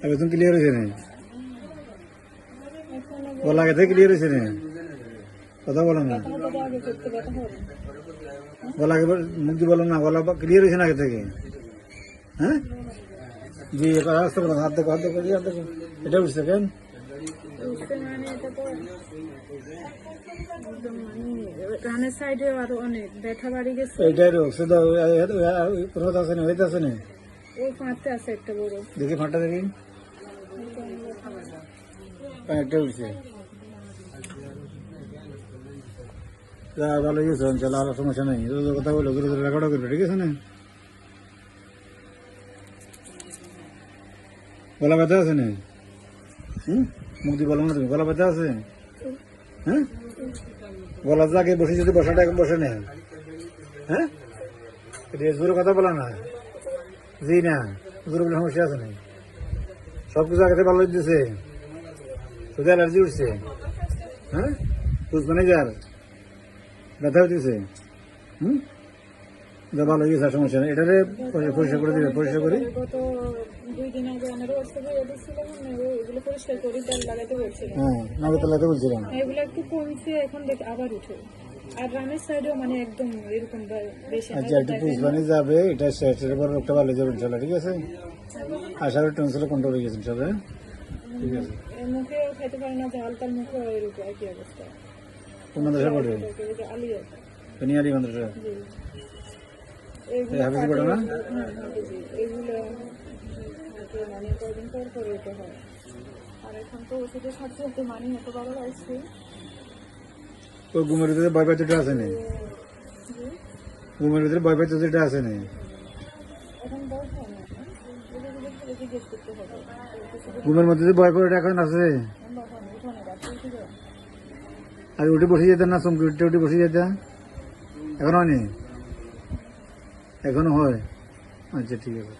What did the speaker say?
একদম ক্লিয়ার হয়েছে না, বলা আগে থেকে ক্লিয়ার হয়েছে না, কথা বলো না, বলা আগে মুখ দিয়ে বলো না, বলা ক্লিয়ার হয়েছে না আগে থেকে। হ্যাঁ জি, আসতে বলো, হাত দেখো, হাত দেখো, হাত দেখো, এটা বুঝতে কেন কানের সাইডে আরো অনেক ব্যথা বাড়ি গেছে। এইটাই রোগ সেটা রোদ আছে না, হইতে আছে না, ওই ফাঁকতে আছে একটা বড়, দেখি ফাঁটা দেখি, একটা উঠছে, ভালো গেছে, চলো আর সমস্যা নেই, কথা বলো, রেকর্ড করবে, ঠিক আছে না। গলা ব্যথা আছে না, মুখ দিয়ে বলো না তুমি, গলা ব্যথা আছে, হ্যাঁ গলা আগে বসে, যদি বসাটা এখন বসে নেই, হ্যাঁ জোরে কথা বলা না, জি না জোরে বলে সমস্যা আছে না, সবকিছু আগে থেকে ভালো দিতেছে, শুধু অ্যালার্জি উঠছে, হ্যাঁ বুঝ ম্যানেজার ব্যথা হইতেছে, ভালো হয়ে গেছে, সমস্যা নেই, এটারে পরিষ্কার করে দিবে, পরিষ্কার করি, গত 2 দিন আগে আমার এগুলো পরিষ্কার করি, তেল লাগাতে বলছিলাম, হ্যাঁ নাকে তো লাগাতে বলছিলাম, এগুলো একটু কমছে, এখন দেখ আবার উঠে, আর রানের সাইডেও মানে একদম এরকম বেশি। আচ্ছা একটু পুষবানি যাবে, এটা সেটের পর রোগটা ভালো যাবে ইনশাল্লাহ, ঠিক আছে, আশার টেনশনে কন্ট্রোল হয়ে গেছে ইনশাল্লাহ, ঠিক আছে। মুখেও খেতে পারে না, ঝালটার মুখেও এরকম একই অবস্থা। কোন মাদ্রাসা পড়ে? আলিয়া পেনিয়ালি মাদ্রাসা, হাফিজি পড়ে না, এগুলো মানে কয়েকদিন পর করে এটা হয়, আর এখন তো ওষুধের সাথে সাথে মানি এত বড় আসছে, ওই ঘুমের ভিতরে ভয় পাইতে আছে না, ঘুমের ভিতরে ভয় পাইতে যেটা আছে না, এখন বয়স হয় না, জিজ্ঞেস করতে হবে, ঘুমের মধ্যে যে ভয় করে এখন আছে, আর উঠে বসে যেতেন না, চমকে উঠে উঠে বসে যেতেন, এখনো হয়নি, এখনো হয়, আচ্ছা ঠিক আছে।